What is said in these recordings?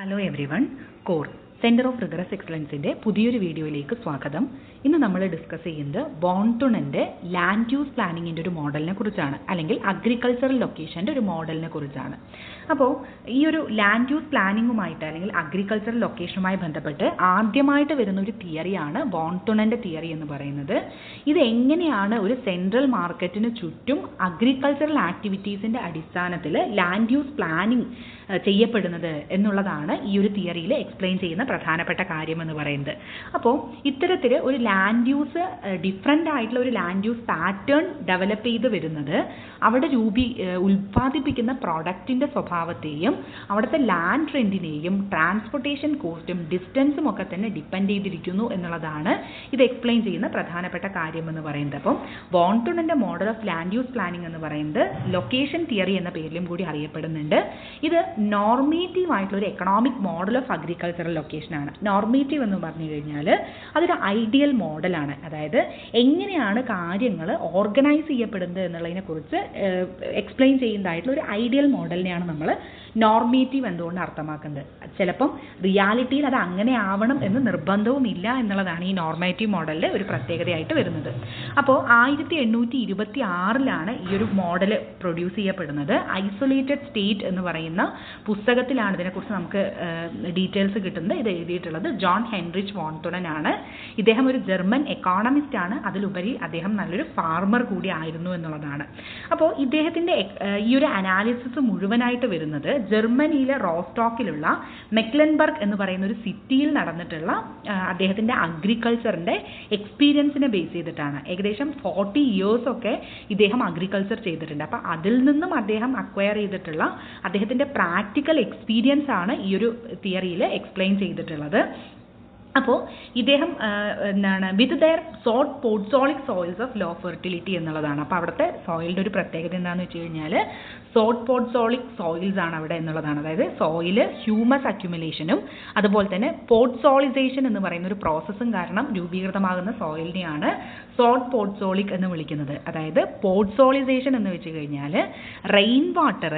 Hello everyone. Core centre of rigorous എക്സലൻസിൻ്റെ പുതിയൊരു വീഡിയോയിലേക്ക് സ്വാഗതം. ഇന്ന് നമ്മൾ ഡിസ്കസ് ചെയ്യുന്നത് ബോൺടുണൻ്റെ ലാൻഡ് യൂസ് പ്ലാനിങ്ങിൻ്റെ ഒരു മോഡലിനെ കുറിച്ചാണ്, അല്ലെങ്കിൽ അഗ്രികൾച്ചറൽ ലൊക്കേഷൻ്റെ ഒരു മോഡലിനെ കുറിച്ചാണ്. അപ്പോൾ ഈ ഒരു ലാൻഡ് യൂസ് പ്ലാനിങ്ങുമായിട്ട് അല്ലെങ്കിൽ അഗ്രികൾച്ചറൽ ലൊക്കേഷനുമായി ബന്ധപ്പെട്ട് ആദ്യമായിട്ട് വരുന്ന ഒരു തിയറിയാണ് ബോൺടുണൻ്റെ തിയറി എന്ന് പറയുന്നത്. ഇത് എങ്ങനെയാണ് ഒരു സെൻട്രൽ മാർക്കറ്റിന് ചുറ്റും അഗ്രികൾച്ചറൽ ആക്ടിവിറ്റീസിൻ്റെ അടിസ്ഥാനത്തിൽ ലാൻഡ് യൂസ് പ്ലാനിങ് ചെയ്യപ്പെടുന്നത് എന്നുള്ളതാണ് ഈ ഒരു തിയറിയിൽ എക്സ്പ്ലെയിൻ ചെയ്യുന്ന പ്രധാനപ്പെട്ട കാര്യം എന്ന് പറയുന്നത്. അപ്പോൾ ഇത്തരത്തിൽ ഒരു ലാൻഡ് യൂസ് ഡിഫറെൻ്റ് ആയിട്ടുള്ള ഒരു ലാൻഡ് യൂസ് പാറ്റേൺ ഡെവലപ്പ് ചെയ്ത് വരുന്നത് അവിടെ ഉൽപ്പാദിപ്പിക്കുന്ന പ്രോഡക്റ്റിൻ്റെ സ്വഭാവത്തെയും അവിടുത്തെ ലാൻഡ് ട്രെൻഡിനെയും ട്രാൻസ്പോർട്ടേഷൻ കോസ്റ്റും ഡിസ്റ്റൻസും ഒക്കെ തന്നെ ഡിപ്പെൻഡ് ചെയ്തിരിക്കുന്നു എന്നുള്ളതാണ് ഇത് എക്സ്പ്ലെയിൻ ചെയ്യുന്ന പ്രധാനപ്പെട്ട കാര്യം എന്ന് പറയുന്നത്. അപ്പം ബോൺടുണൻ്റെ model of land use planning എന്ന് പറയുന്നത് ലൊക്കേഷൻ തിയറി എന്ന പേരിലും കൂടി അറിയപ്പെടുന്നുണ്ട്. ഇത് നോർമേറ്റീവ് ആയിട്ടുള്ള ഒരു എക്കണോമിക് മോഡൽ ഓഫ് അഗ്രികൾച്ചറൽ ലൊക്കേഷനാണ്. നോർമേറ്റീവ് എന്ന് പറഞ്ഞു കഴിഞ്ഞാൽ അതൊരു ഐഡിയൽ മോഡലാണ്. അതായത് എങ്ങനെയാണ് കാര്യങ്ങൾ ഓർഗനൈസ് ചെയ്യപ്പെടുന്നത് എന്നുള്ളതിനെ കുറിച്ച് എക്സ്പ്ലെയിൻ ചെയ്യുന്നതായിട്ടുള്ള ഒരു ഐഡിയൽ മോഡലിനെയാണ് നമ്മൾ നോർമേറ്റീവ് എന്തുകൊണ്ട് അർത്ഥമാക്കുന്നത്. ചിലപ്പം റിയാലിറ്റിയിൽ അത് അങ്ങനെ ആവണം എന്ന് നിർബന്ധവുമില്ല എന്നുള്ളതാണ് ഈ നോർമേറ്റീവ് മോഡലിൻ്റെ ഒരു പ്രത്യേകതയായിട്ട് വരുന്നത്. അപ്പോൾ 1826 ഈ ഒരു മോഡൽ പ്രൊഡ്യൂസ് ചെയ്യപ്പെടുന്നത്. ഐസൊലേറ്റഡ് സ്റ്റേറ്റ് എന്ന് പറയുന്ന പുസ്തകത്തിലാണ് ഇതിനെക്കുറിച്ച് നമുക്ക് ഡീറ്റെയിൽസ് കിട്ടുന്നത്. ഇത് എഴുതിയിട്ടുള്ളത് ജോൺ ഹെൻറിച്ച് ബോൺടുണൻ ആണ്. ഇദ്ദേഹം ഒരു ജർമ്മൻ എക്കോണമിസ്റ്റ് ആണ്. അതിലുപരി അദ്ദേഹം നല്ലൊരു ഫാർമർ കൂടി ആയിരുന്നു എന്നുള്ളതാണ്. അപ്പോൾ ഇദ്ദേഹത്തിൻ്റെ ഈ ഒരു അനാലിസിസ് മുഴുവനായിട്ട് വരുന്നത് ജർമ്മനിയിലെ റോസ്റ്റോക്കിലുള്ള മെക്ലൻബർഗ് എന്ന് പറയുന്ന ഒരു സിറ്റിയിൽ നടന്നിട്ടുള്ള അദ്ദേഹത്തിൻ്റെ അഗ്രികൾച്ചറിൻ്റെ എക്സ്പീരിയൻസിനെ ബേസ് ചെയ്തിട്ടാണ്. ഏകദേശം 40 years ഒക്കെ ഇദ്ദേഹം അഗ്രികൾച്ചർ ചെയ്തിട്ടുണ്ട്. അപ്പോൾ അതിൽ നിന്നും അദ്ദേഹം അക്വയർ ചെയ്തിട്ടുള്ള അദ്ദേഹത്തിൻ്റെ പ്രാക്ടിക്കൽ എക്സ്പീരിയൻസ് ആണ് ഈ ഒരു തിയറിയിൽ എക്സ്പ്ലെയിൻ ചെയ്തിട്ടുള്ളത്. അപ്പോൾ ഇദ്ദേഹം with their podzolic soils of low fertility എന്നുള്ളതാണ്. അപ്പോൾ അവിടുത്തെ സോയിലിൻ്റെ ഒരു പ്രത്യേകത എന്താണെന്ന് വെച്ച് കഴിഞ്ഞാൽ പോഡ്സോളിക് സോയിൽസ് ആണ് അവിടെ എന്നുള്ളതാണ്. അതായത് സോയിൽ ഹ്യൂമസ് അക്യുമുലേഷനും അതുപോലെ തന്നെ പോഡ്സോളിസേഷൻ എന്ന് പറയുന്ന ഒരു പ്രോസസ്സും കാരണം രൂപീകൃതമാകുന്ന സോയിലിനെയാണ് പോഡ്സോളിക് എന്ന് വിളിക്കുന്നത്. അതായത് പോഡ്സോളിസേഷൻ എന്ന് വെച്ച് കഴിഞ്ഞാൽ റെയിൻ വാട്ടർ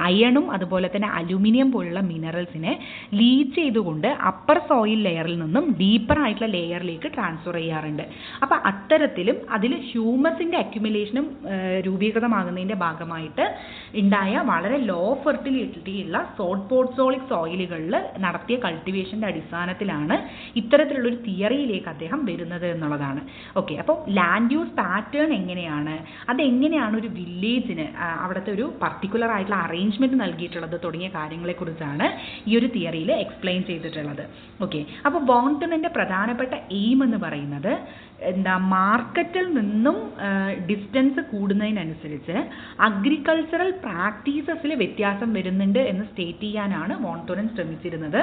അയണും അതുപോലെ തന്നെ അലുമിനിയം പോലുള്ള മിനറൽസിനെ ലീച്ച് ചെയ്തുകൊണ്ട് അപ്പർ സോയിൽ ലെയറിൽ നിന്നും ഡീപ്പർ ആയിട്ടുള്ള ലെയറിലേക്ക് ട്രാൻസ്ഫർ ചെയ്യാറുണ്ട്. അപ്പോൾ അത്തരത്തിലും അതിൽ ഹ്യൂമസിൻ്റെ അക്യുമുലേഷനും രൂപീകൃതമാകുന്നതിൻ്റെ ഭാഗമായിട്ട് ഉണ്ടായ വളരെ ലോ ഫെർട്ടിലിറ്റി ഉള്ള പോഡ്സോളിക് സോയിലുകളിൽ നടത്തിയ കൾട്ടിവേഷൻ്റെ അടിസ്ഥാനത്തിലാണ് ഇത്തരത്തിലുള്ളൊരു തിയറിയിലേക്ക് അദ്ദേഹം വരുന്നത് എന്നുള്ളതാണ്. ഓക്കെ, അപ്പോൾ ലാൻഡ് യൂസ് പാറ്റേൺ എങ്ങനെയാണ്, അതെങ്ങനെയാണ് ഒരു വില്ലേജിന് അവിടുത്തെ ഒരു പർട്ടിക്കുലർ ആയിട്ടുള്ള അറേഞ്ച്മെൻറ്റ് നൽകിയിട്ടുള്ളത് തുടങ്ങിയ കാര്യങ്ങളെക്കുറിച്ചാണ് ഈ ഒരു തിയറിയിൽ എക്സ്പ്ലെയിൻ ചെയ്തിട്ടുള്ളത്. ഓക്കെ, അപ്പോൾ ബോൺടുണൻ്റെ പ്രധാനപ്പെട്ട എയിം എന്ന് പറയുന്നത് മാർക്കറ്റിൽ നിന്നും ഡിസ്റ്റൻസ് കൂടുന്നതിനനുസരിച്ച് അഗ്രികൾച്ചറൽ പ്രാക്ടീസസിൽ വ്യത്യാസം വരുന്നുണ്ട് എന്ന് സ്റ്റേറ്റ് ചെയ്യാനാണ് ബോൺടുണൻ ശ്രമിച്ചിരുന്നത്.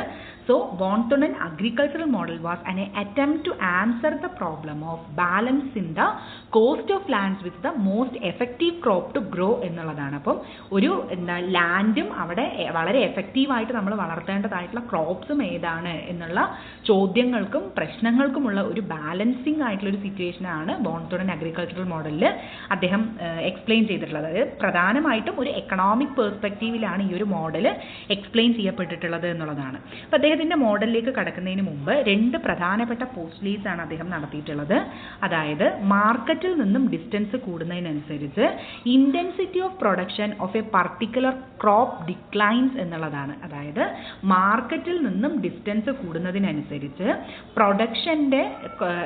So von Thunen agricultural model was an attempt to answer the problem of balance in the cost of lands with the most effective crop to grow എന്നുള്ളതാണ്. അപ്പം ഒരു ലാൻഡും അവിടെ വളരെ എഫക്റ്റീവായിട്ട് നമ്മൾ വളർത്തേണ്ടതായിട്ടുള്ള ക്രോപ്സും ഏതാണ് എന്നുള്ള ചോദ്യങ്ങൾക്കും പ്രശ്നങ്ങൾക്കുമുള്ള ഒരു ബാലൻസിങ് ആയിട്ടുള്ള ഒരു സിറ്റുവേഷനാണ് ബോൺടുണൻ അഗ്രികൾച്ചറൽ മോഡലിൽ അദ്ദേഹം എക്സ്പ്ലെയിൻ ചെയ്തിട്ടുള്ളത്. അതായത് പ്രധാനമായിട്ടും ഒരു എക്കണോമിക് പെർസ്പെക്റ്റീവിലാണ് ഈ ഒരു മോഡൽ എക്സ്പ്ലെയിൻ ചെയ്യപ്പെട്ടിട്ടുള്ളത് എന്നുള്ളതാണ്. അപ്പോൾ അദ്ദേഹത്തിൻ്റെ മോഡലിലേക്ക് കടക്കുന്നതിന് മുമ്പ് 2 പ്രധാനപ്പെട്ട പോസ്റ്റുലേറ്റ്സ് ആണ് അദ്ദേഹം നടത്തിയിട്ടുള്ളത്. അതായത് മാർക്കറ്റിൽ നിന്നും ഡിസ്റ്റൻസ് കൂടുന്നതിനനുസരിച്ച് intensity of production of A particular crop declines എന്നുള്ളതാണ്. അതായത് മാർക്കറ്റിൽ നിന്നും ഡിസ്റ്റൻസ് കൂടുന്നതിനനുസരിച്ച് പ്രൊഡക്ഷൻ്റെ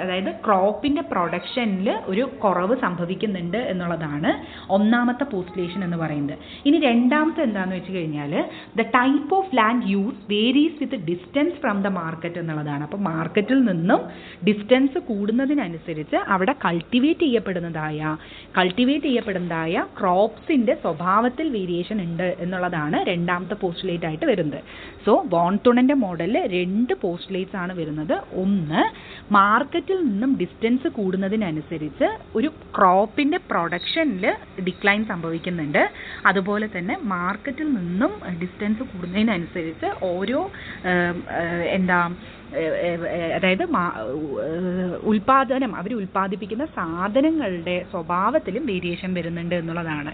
അതായത് ക്രോപ്പിൻ്റെ പ്രൊഡക്ഷനിൽ ഒരു കുറവ് സംഭവിക്കുന്നുണ്ട് എന്നുള്ളതാണ് ഒന്നാമത്തെ പോസ്റ്റുലേഷൻ എന്ന് പറയുന്നത്. ഇനി രണ്ടാമത്തെ എന്താണെന്ന് വെച്ച് കഴിഞ്ഞാൽ the type of land use varies with distance from the market എന്നുള്ളതാണ്. അപ്പോൾ മാർക്കറ്റിൽ നിന്നും ഡിസ്റ്റൻസ് കൂടുന്നതിനനുസരിച്ച് അവിടെ കൾട്ടിവേറ്റ് ചെയ്യപ്പെടുന്നതായ ക്രോപ്സിൻ്റെ സ്വഭാവത്തിൽ വേരിയേഷൻ ഉണ്ട് എന്നുള്ളതാണ് രണ്ടാമത്തെ പോസ്റ്റുലേറ്റ് ആയിട്ട് വരുന്നത്. സോ ബോൺടുണൻ്റെ മോഡലിൽ 2 പോസ്റ്റുലേറ്റ്സ് ആണ് വരുന്നത്. ഒന്ന്, മാർക്കറ്റിൽ നിന്നും ഡിസ്റ്റൻസ് കൂടുന്നതിനനുസരിച്ച് ഒരു ക്രോപ്പിൻ്റെ പ്രൊഡക്ഷനിൽ ഡിക്ലൈൻ സംഭവിക്കുന്നുണ്ട്. അതുപോലെ തന്നെ മാർക്കറ്റിൽ നിന്നും ഡിസ്റ്റൻസ് കൂടുന്നതിനനുസരിച്ച് ഓരോ അതായത് അവർ ഉൽപ്പാദിപ്പിക്കുന്ന സാധനങ്ങളുടെ സ്വഭാവത്തിലും വേരിയേഷൻ വരുന്നുണ്ട് എന്നുള്ളതാണ്.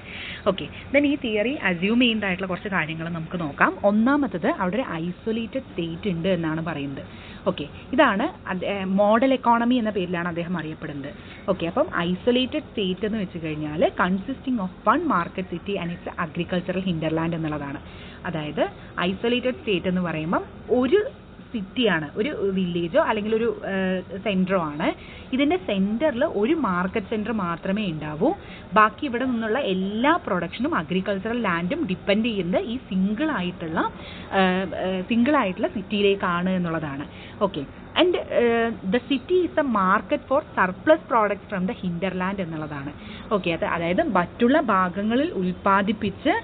ഓക്കെ, ദെൻ ഈ തിയറി അസ്യൂം ചെയ്യുന്നതായിട്ടുള്ള കുറച്ച് കാര്യങ്ങൾ നമുക്ക് നോക്കാം. ഒന്നാമത്തത് അവിടെ ഒരു ഐസൊലേറ്റഡ് സ്റ്റേറ്റ് ഉണ്ട് എന്നാണ് പറയുന്നത്. ഓക്കെ, ഇതാണ് മോഡൽ എക്കോണമി എന്ന പേരിലാണ് അദ്ദേഹം അറിയപ്പെടുന്നത്. ഓക്കെ, അപ്പം ഐസൊലേറ്റഡ് സ്റ്റേറ്റ് എന്ന് വെച്ച് കഴിഞ്ഞാൽ consisting of one market city and its agricultural hinterland എന്നുള്ളതാണ്. അതായത് ഐസൊലേറ്റഡ് സ്റ്റേറ്റ് എന്ന് പറയുമ്പം ഒരു സിറ്റിയാണ്, ഒരു വില്ലേജോ അല്ലെങ്കിൽ ഒരു സെൻറ്ററോ ആണ്. ഇതിൻ്റെ സെൻറ്ററിൽ ഒരു മാർക്കറ്റ് സെൻറ്റർ മാത്രമേ ഉണ്ടാവൂ. ബാക്കി ഇവിടെ നിന്നുള്ള എല്ലാ പ്രൊഡക്ഷനും അഗ്രികൾച്ചറൽ ലാൻഡും ഡിപ്പെൻഡ് ചെയ്യുന്നത് ഈ സിംഗിൾ ആയിട്ടുള്ള സിറ്റിയിലേക്കാണ് എന്നുള്ളതാണ്. Okay, and the city is a market for surplus products from the hinterland എന്നുള്ളതാണ്. ഓക്കെ, അതായത് മറ്റുള്ള ഭാഗങ്ങളിൽ ഉൽപ്പാദിപ്പിച്ച്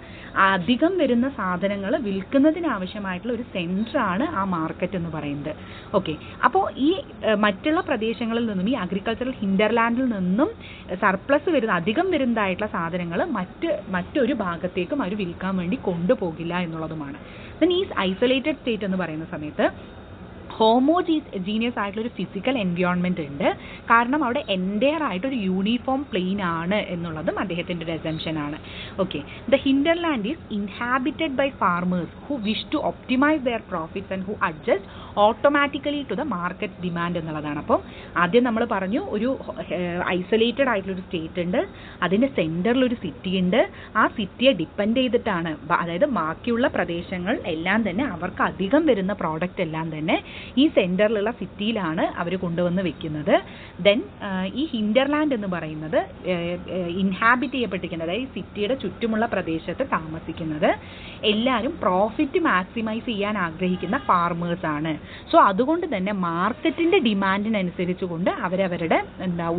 അധികം വരുന്ന സാധനങ്ങൾ വിൽക്കുന്നതിനാവശ്യമായിട്ടുള്ള ഒരു സെൻറ്ററാണ് ആ മാർക്കറ്റ് എന്ന് പറയുന്നത്. ഓക്കെ, അപ്പോൾ ഈ മറ്റുള്ള പ്രദേശങ്ങളിൽ നിന്നും ഈ അഗ്രികൾച്ചറൽ ഹിൻഡർലാൻഡിൽ നിന്നും സർപ്ലസ് അധികം വരുന്നതായിട്ടുള്ള സാധനങ്ങൾ മറ്റൊരു ഭാഗത്തേക്കും അവർ വിൽക്കാൻ വേണ്ടി കൊണ്ടുപോകില്ല എന്നുള്ളതുമാണ്. ദെൻ ഈ ഐസൊലേറ്റഡ് സ്റ്റേറ്റ് എന്ന് പറയുന്ന സമയത്ത് ഹോമോജീനിയസ് ആയിട്ടുള്ളൊരു ഫിസിക്കൽ എൻവയോൺമെൻറ്റ് ഉണ്ട്. കാരണം അവിടെ എൻറ്റയർ ആയിട്ടൊരു യൂണിഫോം പ്ലെയിൻ ആണ് എന്നുള്ളതും അദ്ദേഹത്തിൻ്റെ ഒരു അസംഷൻ ആണ്. Okay, the hinterland is inhabited by farmers who wish to optimise their profits and who adjust automatically to the market demand എന്നുള്ളതാണ്. അപ്പം ആദ്യം നമ്മൾ പറഞ്ഞു ഒരു ഐസൊലേറ്റഡ് ആയിട്ടുള്ളൊരു സ്റ്റേറ്റ് ഉണ്ട്, അതിൻ്റെ സെൻറ്ററിലൊരു സിറ്റി ഉണ്ട്. ആ സിറ്റിയെ ഡിപ്പെൻഡ് ചെയ്തിട്ടാണ്, അതായത് ബാക്കിയുള്ള പ്രദേശങ്ങൾ എല്ലാം തന്നെ അവർക്ക് അധികം വരുന്ന പ്രോഡക്റ്റ് എല്ലാം തന്നെ ഈ സെൻറ്ററിലുള്ള സിറ്റിയിലാണ് അവർ കൊണ്ടുവന്ന് വെക്കുന്നത്. ദെൻ ഈ ഹിൻഡർലാൻഡ് എന്ന് പറയുന്നത് ഇൻഹാബിറ്റ് ചെയ്യപ്പെട്ടിരിക്കുന്നത്, അതായത് ഈ സിറ്റിയുടെ ചുറ്റുമുള്ള പ്രദേശത്ത് താമസിക്കുന്നത് എല്ലാവരും പ്രോഫിറ്റ് മാക്സിമൈസ് ചെയ്യാൻ ആഗ്രഹിക്കുന്ന ഫാർമേഴ്സാണ്. സോ അതുകൊണ്ട് തന്നെ മാർക്കറ്റിൻ്റെ ഡിമാൻഡിനനുസരിച്ച് കൊണ്ട് അവരവരുടെ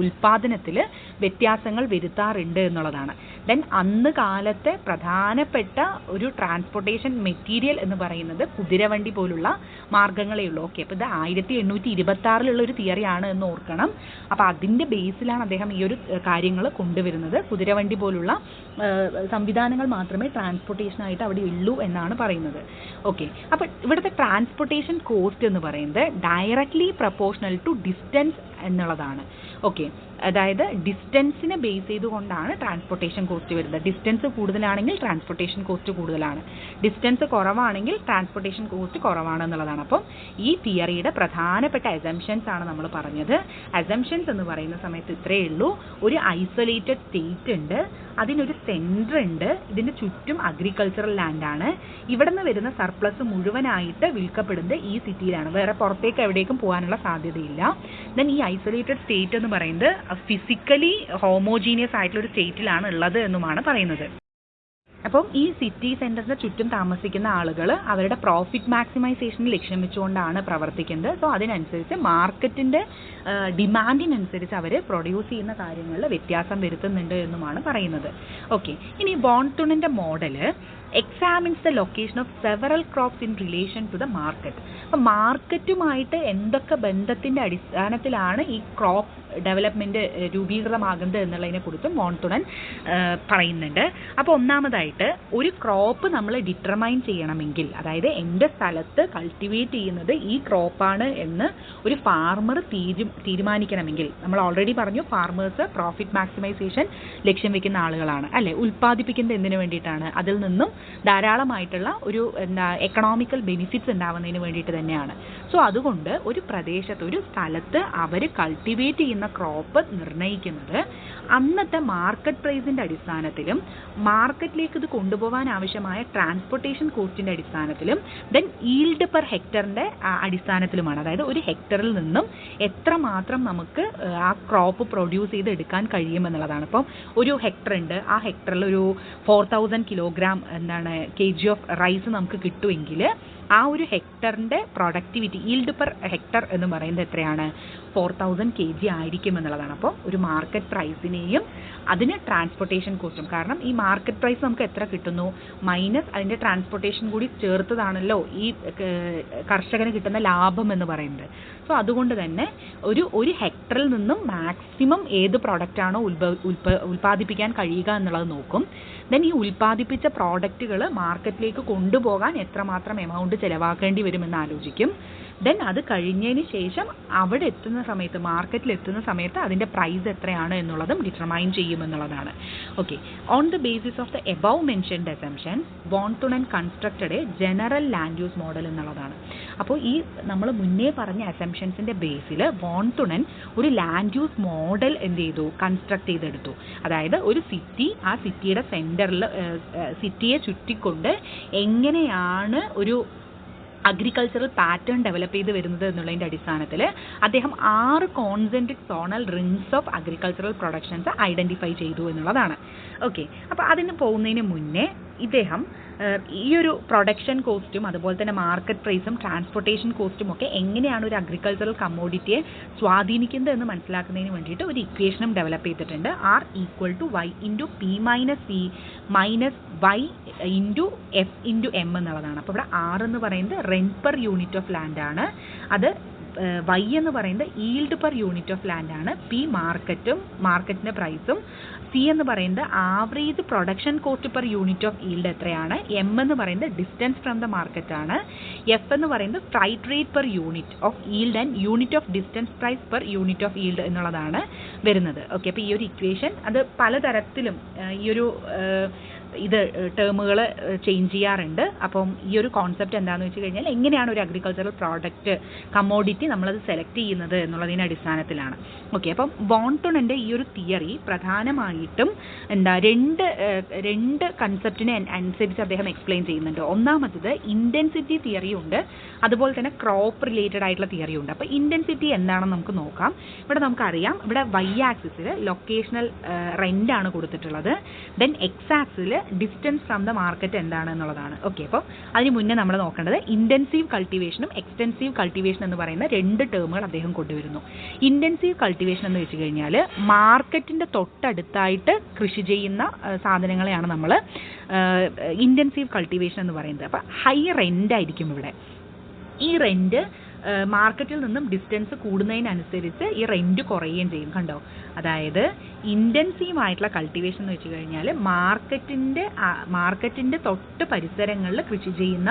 ഉൽപ്പാദനത്തിൽ വ്യത്യാസങ്ങൾ വരുത്താറുണ്ട് എന്നുള്ളതാണ്. ദെൻ അന്ന് കാലത്തെ പ്രധാനപ്പെട്ട ഒരു ട്രാൻസ്പോർട്ടേഷൻ മെറ്റീരിയൽ എന്ന് പറയുന്നത് കുതിരവണ്ടി പോലുള്ള മാർഗ്ഗങ്ങളേ ഉള്ളൂ. ഓക്കെ, അപ്പോൾ ഇത് 1826 ഒരു തിയറിയാണ് എന്ന് ഓർക്കണം. അപ്പോൾ അതിൻ്റെ ബേസിലാണ് അദ്ദേഹം ഈ ഒരു കാര്യങ്ങൾ കൊണ്ടുവരുന്നത്. കുതിരവണ്ടി പോലുള്ള സംവിധാനങ്ങൾ മാത്രമേ ട്രാൻസ്പോർട്ടേഷനായിട്ട് അവിടെ ഉള്ളൂ എന്നാണ് പറയുന്നത്. ഓക്കെ, അപ്പോൾ ഇവിടുത്തെ ട്രാൻസ്പോർട്ടേഷൻ കോസ്റ്റ് എന്ന് പറയുന്നത് ഡയറക്ട്ലി പ്രപ്പോർഷണൽ ടു ഡിസ്റ്റൻസ് എന്നുള്ളതാണ്. ഓക്കെ, അതായത് ഡിസ്റ്റൻസിനെ ബേസ് ചെയ്തുകൊണ്ടാണ് ട്രാൻസ്പോർട്ടേഷൻ കോസ്റ്റ് വരുന്നത്. ഡിസ്റ്റൻസ് കൂടുതലാണെങ്കിൽ ട്രാൻസ്പോർട്ടേഷൻ കോസ്റ്റ് കൂടുതലാണ്, ഡിസ്റ്റൻസ് കുറവാണെങ്കിൽ ട്രാൻസ്പോർട്ടേഷൻ കോസ്റ്റ് കുറവാണ് എന്നുള്ളതാണ്. അപ്പം ഈ തിയറിയുടെ പ്രധാനപ്പെട്ട അസംഷൻസ് ആണ് നമ്മൾ പറഞ്ഞത്. അസംഷൻസ് എന്ന് പറയുന്ന സമയത്ത് ഇത്രയേ ഉള്ളൂ. ഒരു ഐസൊലേറ്റഡ് സ്റ്റേറ്റ് ഉണ്ട്, അതിനൊരു സെൻറ്റർ ഉണ്ട്, ഇതിൻ്റെ ചുറ്റും അഗ്രികൾച്ചറൽ ലാൻഡാണ്. ഇവിടെ നിന്ന് വരുന്ന സർപ്ലസ് മുഴുവനായിട്ട് വിൽക്കപ്പെടുന്നത് ഈ സിറ്റിയിലാണ്, വേറെ പുറത്തേക്ക് എവിടേക്കും പോകാനുള്ള സാധ്യതയില്ല. ദെൻ ഈ ഐസൊലേറ്റഡ് സ്റ്റേറ്റ് എന്ന് പറയുന്നത് ഫിസിക്കലി ഹോമോജീനിയസ് ആയിട്ടുള്ള ഒരു സ്റ്റേറ്റിലാണ് ഉള്ളത് എന്നുമാണ് പറയുന്നത്. അപ്പം ഈ സിറ്റി സെൻറ്ററിന് ചുറ്റും താമസിക്കുന്ന ആളുകൾ അവരുടെ പ്രോഫിറ്റ് മാക്സിമൈസേഷൻ ലക്ഷ്യം വെച്ചുകൊണ്ടാണ് പ്രവർത്തിക്കുന്നത്. സോ അതിനനുസരിച്ച് മാർക്കറ്റിൻ്റെ ഡിമാൻഡിനനുസരിച്ച് അവർ പ്രൊഡ്യൂസ് ചെയ്യുന്ന കാര്യങ്ങളിൽ വ്യത്യാസം വരുത്തുന്നുണ്ട് എന്നുമാണ് പറയുന്നത്. ഓക്കെ, ഇനി ബോൺതുണിൻ്റെ model examines the location of several crops in relation to the market. അപ്പം മാർക്കറ്റുമായിട്ട് എന്തൊക്കെ ബന്ധത്തിൻ്റെ അടിസ്ഥാനത്തിലാണ് ഈ ക്രോപ്പ് ഡെവലപ്മെൻറ്റ് രൂപീകൃതമാകുന്നത് എന്നുള്ളതിനെക്കുറിച്ചും ബോൺതുണൻ പറയുന്നുണ്ട്. അപ്പോൾ ഒന്നാമതായിട്ട് ഒരു ക്രോപ്പ് നമ്മൾ ഡിറ്റർമൈൻ ചെയ്യണമെങ്കിൽ, അതായത് എൻ്റെ സ്ഥലത്ത് കൾട്ടിവേറ്റ് ചെയ്യുന്നത് ഈ ക്രോപ്പാണ് എന്ന് ഒരു ഫാർമർ തീരുമാനിക്കണമെങ്കിൽ, നമ്മൾ ഓൾറെഡി പറഞ്ഞു ഫാർമേഴ്സ് പ്രോഫിറ്റ് മാക്സിമൈസേഷൻ ലക്ഷ്യം വെക്കുന്ന ആളുകളാണ് അല്ലേ, ഉൽപ്പാദിപ്പിക്കുന്നത് എന്തിനു വേണ്ടിയിട്ടാണ്, അതിൽ നിന്നും ധാരാളമായിട്ടുള്ള ഒരു എക്കണോമിക്കൽ ബെനിഫിറ്റ്സ് ഉണ്ടാവുന്നതിന് വേണ്ടിയിട്ട് തന്നെയാണ്. സോ അതുകൊണ്ട് ഒരു പ്രദേശത്ത് ഒരു സ്ഥലത്ത് അവർ കൾട്ടിവേറ്റ് ചെയ്യുന്ന ക്രോപ്പ് നിർണ്ണയിക്കുന്നത് അന്നത്തെ മാർക്കറ്റ് പ്രൈസിൻ്റെ അടിസ്ഥാനത്തിലും മാർക്കറ്റിലേക്ക് ഇത് കൊണ്ടുപോകാൻ ആവശ്യമായ ട്രാൻസ്പോർട്ടേഷൻ കോസ്റ്റിൻ്റെ അടിസ്ഥാനത്തിലും ദെൻ ഈൽഡ് പെർ ഹെക്ടറിൻ്റെ അടിസ്ഥാനത്തിലുമാണ്. അതായത് ഒരു ഹെക്ടറിൽ നിന്നും എത്രമാത്രം നമുക്ക് ആ ക്രോപ്പ് പ്രൊഡ്യൂസ് ചെയ്ത് എടുക്കാൻ കഴിയുമെന്നുള്ളതാണ്. ഇപ്പം ഒരു ഹെക്ടർ ഉണ്ട്, ആ ഹെക്ടറിൽ ഒരു 4000 കിലോഗ്രാം kg ഓഫ് റൈസ് നമുക്ക് കിട്ടുമെങ്കിൽ ആ ഒരു ഹെക്ടറിൻ്റെ പ്രൊഡക്ടിവിറ്റി ഈൽഡ് പെർ ഹെക്ടർ എന്ന് പറയുന്നത് എത്രയാണ്, 4000 kg ആയിരിക്കും എന്നുള്ളതാണ്. അപ്പോൾ ഒരു മാർക്കറ്റ് പ്രൈസിനെയും അതിന് ട്രാൻസ്പോർട്ടേഷൻ കോസ്റ്റും, കാരണം ഈ മാർക്കറ്റ് പ്രൈസ് നമുക്ക് എത്ര കിട്ടുന്നു മൈനസ് അതിൻ്റെ ട്രാൻസ്പോർട്ടേഷൻ കൂടി ചേർത്തതാണല്ലോ ഈ കർഷകന് കിട്ടുന്ന ലാഭം എന്ന് പറയുന്നത്. സോ അതുകൊണ്ട് തന്നെ ഒരു ഹെക്ടറിൽ നിന്നും മാക്സിമം ഏത് പ്രോഡക്റ്റാണോ ഉൽപ്പാദിപ്പിക്കാൻ കഴിയുക എന്നുള്ളത് നോക്കും. ദെൻ ഈ ഉൽപ്പാദിപ്പിച്ച പ്രോഡക്റ്റുകൾ മാർക്കറ്റിലേക്ക് കൊണ്ടുപോകാൻ എത്രമാത്രം എമൗണ്ട് ചിലവാക്കേണ്ടി വരുമെന്ന് ആലോചിക്കും. ദെൻ അത് കഴിഞ്ഞതിന് ശേഷം അവിടെ എത്തുന്ന സമയത്ത്, മാർക്കറ്റിൽ എത്തുന്ന സമയത്ത് അതിൻ്റെ പ്രൈസ് എത്രയാണ് എന്നുള്ളതും ഡിറ്റർമൈൻ ചെയ്യുമെന്നുള്ളതാണ്. Okay, on the basis of the above mentioned assumptions von Thunen constructed a general land use model എന്നുള്ളതാണ്. അപ്പോൾ ഈ നമ്മൾ മുന്നേ പറഞ്ഞ അസംഷൻസിൻ്റെ ബേസിൽ വോൺ തുണൻ ഒരു ലാൻഡ് യൂസ് മോഡൽ എന്ത് ചെയ്തു, കൺസ്ട്രക്ട് ചെയ്തെടുത്തു. അതായത് ഒരു സിറ്റി, ആ സിറ്റിയുടെ സെൻറ്ററിൽ സിറ്റിയെ ചുറ്റിക്കൊണ്ട് എങ്ങനെയാണ് ഒരു അഗ്രികൾച്ചറൽ പാറ്റേൺ ഡെവലപ്പ് ചെയ്ത് വരുന്നത് എന്നുള്ളതിൻ്റെ അടിസ്ഥാനത്തിൽ അദ്ദേഹം 6 concentric zonal rings of agricultural productions identify ചെയ്തു എന്നുള്ളതാണ്. ഓക്കെ, അപ്പോൾ അതിന് പോകുന്നതിന് മുന്നേ ഇദ്ദേഹം ഈ ഒരു പ്രൊഡക്ഷൻ കോസ്റ്റും അതുപോലെ തന്നെ മാർക്കറ്റ് പ്രൈസും ട്രാൻസ്പോർട്ടേഷൻ കോസ്റ്റും ഒക്കെ എങ്ങനെയാണ് ഒരു അഗ്രികൾച്ചറൽ കമ്മോഡിറ്റിയെ സ്വാധീനിക്കുന്നത് എന്ന് മനസ്സിലാക്കുന്നതിന് വേണ്ടിയിട്ട് ഒരു ഇക്വേഷനും ഡെവലപ്പ് ചെയ്തിട്ടുണ്ട്. R = Y × P - C - Y × F × M എന്നുള്ളതാണ്. അപ്പോൾ ഇവിടെ R എന്ന് പറയുന്നത് rent per unit of land ആണ്, അത് Y എന്ന് പറയുന്നത് yield per unit of land ആണ്, P മാർക്കറ്റിൻ്റെ പ്രൈസും, C എന്ന് പറയുന്നത് average production cost per unit of yield എത്രയാണ്, M എന്ന് പറയുന്നത് ഡിസ്റ്റൻസ് ഫ്രം ദ മാർക്കറ്റ് ആണ്, F എന്ന് പറയുന്നത് freight rate per unit of yield and unit of distance price per unit of yield എന്നുള്ളതാണ് വരുന്നത്. ഓക്കെ, അപ്പോൾ ഈ ഒരു ഇക്വേഷൻ അത് പലതരത്തിലും ഈ ഒരു ഇത് ടേമുകൾ ചേഞ്ച് ചെയ്യാറുണ്ട്. അപ്പം ഈ ഒരു കോൺസെപ്റ്റ് എന്താണെന്ന് വെച്ച് കഴിഞ്ഞാൽ എങ്ങനെയാണ് ഒരു അഗ്രികൾച്ചറൽ പ്രോഡക്റ്റ് കമ്മോഡിറ്റി നമ്മളത് സെലക്ട് ചെയ്യുന്നത് എന്നുള്ളതിൻ്റെ അടിസ്ഥാനത്തിലാണ്. ഓക്കെ, അപ്പം വോൺ തുണൻ്റെ ഈ ഒരു തിയറി പ്രധാനമായിട്ടും രണ്ട് കൺസെപ്റ്റിനെ അനുസരിച്ച് അദ്ദേഹം എക്സ്പ്ലെയിൻ ചെയ്യുന്നുണ്ട്. ഒന്നാമത്തത് ഇൻറ്റൻസിറ്റി തിയറി ഉണ്ട്, അതുപോലെ തന്നെ ക്രോപ്പ് റിലേറ്റഡ് ആയിട്ടുള്ള തിയറി ഉണ്ട്. അപ്പോൾ ഇൻറ്റൻസിറ്റി എന്താണെന്ന് നമുക്ക് നോക്കാം. ഇവിടെ നമുക്കറിയാം, ഇവിടെ Y ആക്സിസിൽ ലൊക്കേഷണൽ റെൻ്റാണ് കൊടുത്തിട്ടുള്ളത്, ദെൻ X ആക്സിൽ ഡിസ്റ്റൻസ് ഫ്രം ദ മാർക്കറ്റ് എന്താണ് എന്നുള്ളതാണ്. ഓക്കെ, അപ്പോൾ അതിന് മുന്നേ നമ്മൾ നോക്കേണ്ടത് ഇൻറ്റൻസീവ് കൾട്ടിവേഷനും എക്സ്റ്റെൻസീവ് കൾട്ടിവേഷൻ എന്ന് പറയുന്ന 2 ടേമുകൾ അദ്ദേഹം കൊണ്ടുവരുന്നു. ഇൻറ്റൻസീവ് കൾട്ടിവേഷൻ എന്ന് വെച്ച് കഴിഞ്ഞാൽ മാർക്കറ്റിൻ്റെ തൊട്ടടുത്തായിട്ട് കൃഷി ചെയ്യുന്ന സാധനങ്ങളെയാണ് നമ്മൾ ഇൻറ്റൻസീവ് കൾട്ടിവേഷൻ എന്ന് പറയുന്നത്. അപ്പോൾ ഹൈ റെൻ്റ് ആയിരിക്കും ഇവിടെ. ഈ റെൻ്റ് മാർക്കറ്റിൽ നിന്നും ഡിസ്റ്റൻസ് കൂടുന്നതിനനുസരിച്ച് ഈ റെൻറ്റ് കുറയുകയും ചെയ്യും. കണ്ടോ, അതായത് ഇൻറ്റൻസീവ് ആയിട്ടുള്ള കൾട്ടിവേഷൻ എന്ന് വെച്ച് കഴിഞ്ഞാൽ മാർക്കറ്റിൻ്റെ തൊട്ട് പരിസരങ്ങളിൽ കൃഷി ചെയ്യുന്ന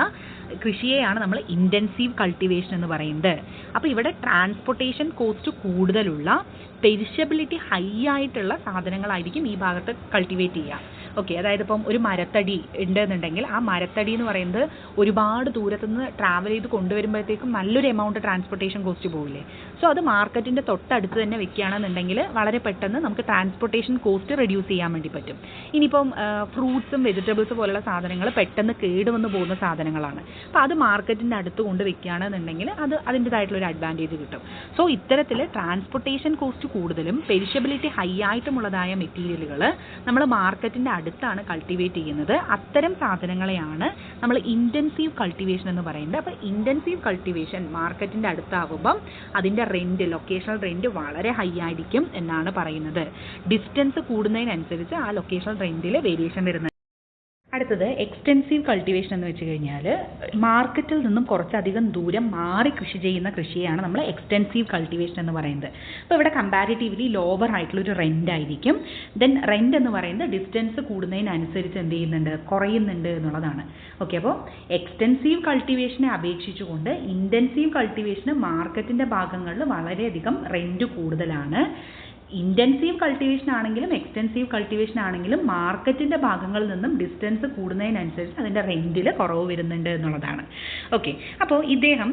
കൃഷിയെയാണ് നമ്മൾ ഇൻറ്റൻസീവ് കൾട്ടിവേഷൻ എന്ന് പറയുന്നത്. അപ്പോൾ ഇവിടെ ട്രാൻസ്പോർട്ടേഷൻ കോസ്റ്റ് കൂടുതലുള്ള, പെരിഷബിലിറ്റി ഹൈ ആയിട്ടുള്ള സാധനങ്ങളായിരിക്കും ഈ ഭാഗത്ത് കൾട്ടിവേറ്റ് ചെയ്യുക. ഓക്കെ, അതായത് ഇപ്പം ഒരു മരത്തടി ഉണ്ടെന്നുണ്ടെങ്കിൽ ആ മരത്തടി എന്ന് പറയുന്നത് ഒരുപാട് ദൂരത്തുനിന്ന് ട്രാവൽ ചെയ്ത് കൊണ്ടുവരുമ്പോഴത്തേക്കും നല്ലൊരു എമൗണ്ട് ട്രാൻസ്പോർട്ടേഷൻ കോസ്റ്റ് പോകില്ലേ. സോ അത് മാർക്കറ്റിൻ്റെ തൊട്ടടുത്ത് തന്നെ വെക്കുകയാണെന്നുണ്ടെങ്കിൽ വളരെ പെട്ടെന്ന് നമുക്ക് ട്രാൻസ്പോർട്ടേഷൻ കോസ്റ്റ് റെഡ്യൂസ് ചെയ്യാൻ വേണ്ടി പറ്റും. ഇനിയിപ്പം ഫ്രൂട്ട്സും വെജിറ്റബിൾസ് പോലുള്ള സാധനങ്ങൾ പെട്ടെന്ന് കേടുവന്ന് പോകുന്ന സാധനങ്ങളാണ്. അപ്പോൾ അത് മാർക്കറ്റിൻ്റെ അടുത്ത് കൊണ്ട് വെക്കുകയാണെന്നുണ്ടെങ്കിൽ അത് അതിൻ്റെതായിട്ടുള്ളൊരു അഡ്വാൻറ്റേജ് കിട്ടും. സോ ഇത്തരത്തിൽ ട്രാൻസ്പോർട്ടേഷൻ കോസ്റ്റ് കൂടുതലും പെരിഷബിലിറ്റി ഹൈ ആയിട്ടുമുള്ളതായ മെറ്റീരിയലുകൾ നമ്മൾ മാർക്കറ്റിൻ്റെ അടുത്താണ് കൾട്ടിവേറ്റ് ചെയ്യുന്നത്. അത്തരം സാധനങ്ങളെയാണ് നമ്മൾ ഇൻറ്റൻസീവ് കൾട്ടിവേഷൻ എന്ന് പറയുന്നത്. അപ്പോൾ ഇൻറ്റൻസീവ് കൾട്ടിവേഷൻ മാർക്കറ്റിൻ്റെ അടുത്താകുമ്പം അതിൻ്റെ ലൊക്കേഷണൽ റെൻറ്റ് വളരെ ഹൈ ആയിരിക്കും എന്നാണ് പറയുന്നത്. ഡിസ്റ്റൻസ് കൂടുന്നതിനനുസരിച്ച് ആ ലൊക്കേഷണൽ റെൻറ്റിൽ വേരിയേഷൻ വരുന്നത്. അടുത്തത് എക്സ്റ്റെൻസീവ് കൾട്ടിവേഷൻ എന്ന് വെച്ച് കഴിഞ്ഞാൽ മാർക്കറ്റിൽ നിന്നും കുറച്ചധികം ദൂരം മാറി കൃഷി ചെയ്യുന്ന കൃഷിയാണ് നമ്മൾ എക്സ്റ്റെൻസീവ് കൾട്ടിവേഷൻ എന്ന് പറയുന്നത്. അപ്പോൾ ഇവിടെ കമ്പാരിറ്റീവ്ലി ലോവർ ആയിട്ടുള്ളൊരു റെൻ്റ് ആയിരിക്കും. ദെൻ റെൻ്റ് എന്ന് പറയുന്നത് ഡിസ്റ്റൻസ് കൂടുന്നതിനനുസരിച്ച് എന്ത് ചെയ്യുന്നുണ്ട്, കുറയുന്നുണ്ട് എന്നുള്ളതാണ്. ഓക്കെ, അപ്പോൾ എക്സ്റ്റെൻസീവ് കൾട്ടിവേഷനെ അപേക്ഷിച്ചുകൊണ്ട് ഇൻറ്റൻസീവ് കൾട്ടിവേഷന് മാർക്കറ്റിൻ്റെ ഭാഗങ്ങളിൽ വളരെയധികം റെൻ്റ് കൂടുതലാണ്. ഇൻറ്റൻസീവ് കൾട്ടിവേഷൻ ആണെങ്കിലും എക്സ്റ്റെൻസീവ് കൾട്ടിവേഷൻ ആണെങ്കിലും മാർക്കറ്റിൻ്റെ ഭാഗങ്ങളിൽ നിന്നും ഡിസ്റ്റൻസ് കൂടുന്നതിനനുസരിച്ച് അതിൻ്റെ റെൻറ്റിൽ കുറവ് വരുന്നുണ്ട് എന്നുള്ളതാണ്. ഓക്കെ, അപ്പോൾ ഇദ്ദേഹം